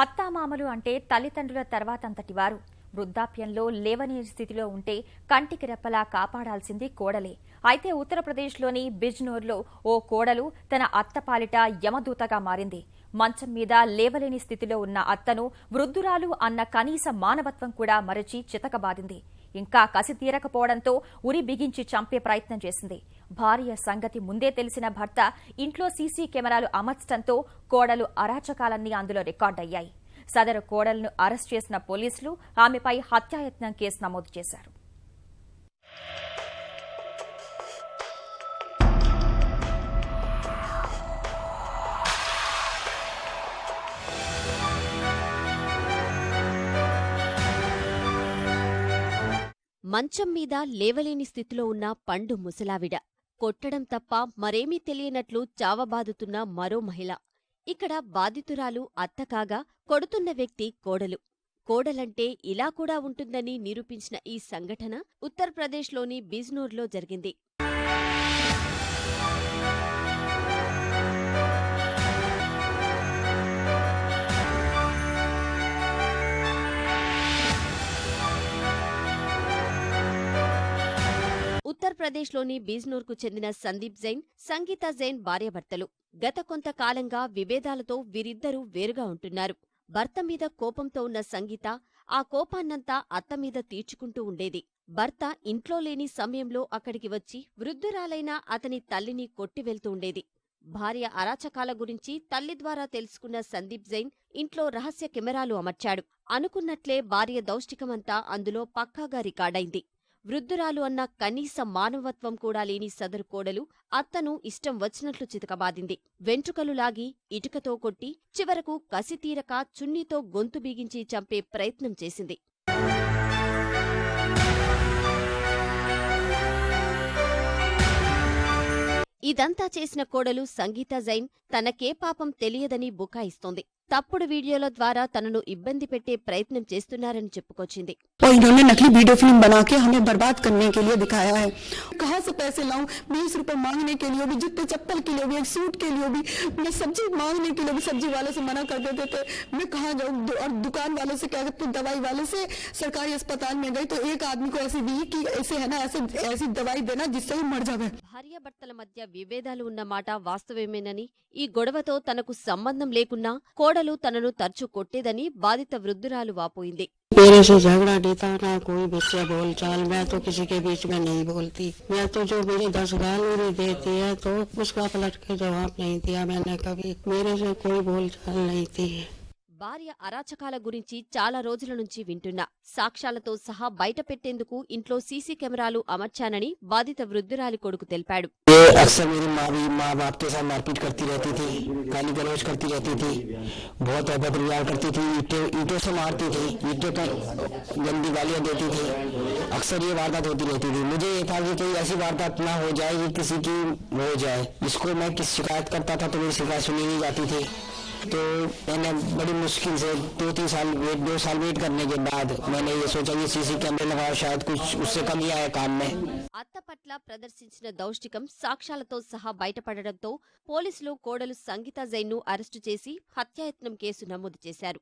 అత్తామామలు అంటే తల్లిదండ్రుల తర్వాతంతటివారు. వృద్ధాప్యంలో లేవని స్థితిలో ఉంటే కంటికి రెప్పలా కాపాడాల్సింది కోడలే. అయితే ఉత్తరప్రదేశ్లోని బిజ్నోర్లో ఓ కోడలు తన అత్తపాలిట యమదూతగా మారింది. మంచం మీద లేవలేని స్థితిలో ఉన్న అత్తను వృద్ధురాలు అన్న కనీస మానవత్వం కూడా మరచి చితకబాదింది. ఇంకా కసి తీరకపోవడంతో ఉరి బిగించి చంపే ప్రయత్నం చేసింది. భార్య సంగతి ముందే తెలిసిన భర్త ఇంట్లో సీసీ కెమెరాలు అమర్చడంతో కోడలు అరాచకాలన్నీ అందులో రికార్డయ్యాయి. సదరు కోడలను అరెస్ట్ చేసిన పోలీసులు ఆమెపై హత్యాయత్నం కేసు నమోదు చేశారు. మంచం మీద లేవలేని స్థితిలో ఉన్న పండు ముసలావిడ, కొట్టడం తప్ప మరేమీ తెలియనట్లు చావబాదుతున్న మరో మహిళ. ఇక్కడ బాధితురాలు అత్త కాగా కొడుతున్న వ్యక్తి కోడలు. కోడలంటే ఇలా కూడా ఉంటుందని నిరూపించిన ఈ సంఘటన ఉత్తరప్రదేశ్లోని బిజ్నోర్లో జరిగింది. ఉత్తరప్రదేశ్లోని బిజ్నోర్కు చెందిన సందీప్ జైన్, సంగీత జైన్ భార్యాభర్తలు. గత కొంతకాలంగా విభేదాలతో వీరిద్దరూ వేరుగా ఉంటున్నారు. భర్త మీద కోపంతో ఉన్న సంగీత ఆ కోపాన్నంతా అత్తమీద తీర్చుకుంటూ ఉండేది. భర్త ఇంట్లో లేని సమయంలో అక్కడికి వచ్చి వృద్ధురాలైన అతని తల్లిని కొట్టివెళ్తూ ఉండేది. భార్య అరాచకాల గురించి తల్లి ద్వారా తెలుసుకున్న సందీప్ జైన్ ఇంట్లో రహస్య కెమెరాలు అమర్చాడు. అనుకున్నట్లే భార్య దౌష్టికమంతా అందులో పక్కాగా రికార్డైంది. వృద్ధురాలు అన్న కనీస మానవత్వం కూడా లేని సదరు కోడలు అత్తను ఇష్టం వచ్చినట్లు చితకబాదింది. వెంట్రుకలు లాగి, ఇటుకతో కొట్టి, చివరకు కసితీరక చున్నీతో గొంతు బీగించి చంపే ప్రయత్నం చేసింది. ఇదంతా చేసిన కోడలు సంగీత జైన్ తనకే పాపం తెలియదని బుకాయిస్తోంది. తప్పుడు వీడియోల ద్వారా తనను ఇబ్బంది పెట్టే ప్రయత్నం చేస్తున్నారని చెప్పుకొచ్చింది. इन्होंने नकली वीडियो फिल्म बना के हमें बर्बाद करने के लिए दिखाया है। कहाँ से पैसे लाऊं? 20 रुपए मांगने के लिए भी, जूते चप्पल के लिए भी, एक सूट के लिए भी, मैं सब्जी मांगने के लिए भी सब्जी वाले से मना कर देते थे। मैं कहाँ जाऊँ? और दुकान वाले से क्या कहते, दवाई वाले से सरकारी अस्पताल में गई तो एक आदमी को ऐसी दी कि ऐसे है ना, ऐसी दवाई देना जिससे वो मर जावे। భార్యాభర్తల మధ్య విభేదాలు ఉన్నమాట వాస్తవమేనని, ఈ గొడవతో తనకు సంబంధం లేకున్నా కోడలు తనను తరచూ కొట్టేదని బాధిత వృద్ధురాలు వాపోయింది. मेरे से झगड़ा देता ना कोई बच्चा बोल चाल, मैं तो किसी के बीच में नहीं बोलती। मैं तो जो मेरी 10 गाली देती है तो उसका पलट के जवाब नहीं दिया मैंने कभी। मेरे से कोई बोल चाल नहीं थी। భార్య అరాచకాల గురించి చాలా రోజుల నుంచి వింటున్నా. సాక్ష్యాలతో సహా బయట పెట్టేందుకు ఇంట్లో సీసీ కెమెరాలు అమర్చానని బాధిత వృద్ధురాలి కొడుకు తెలిపాడు. अक्सर मेरी माँ बाप के साथ मारपीट करती रहती थी, गाली गलौज करती रहती थी, बहुत अभद्र व्यवहार करती थी, ईंटों से मारती थी, ईंटों पर गंदी गालियाँ देती थी। अक्सर ये वारदात होती रहती थी। मुझे ये था कि कोई ऐसी वारदात ना हो जाए कि किसी की हो जाए। जिसको मैं किस शिकायत करता था तो मेरी शिकायत सुनी नहीं जाती थी। तो मैंने बड़ी मुश्किल से 2 साल वेट करने के बाद मैंने ये सोचा कि सीसी कैमरे लगाओ, शायद कुछ उससे कमी आए काम में। అత్త పట్ల ప్రదర్శించిన దౌష్టికం సాక్ష్యాలతో సహా బయటపడడంతో పోలీసులు కోడలు సంగీత జైన్ను అరెస్టు చేసి హత్యాయత్నం కేసు నమోదు చేశారు.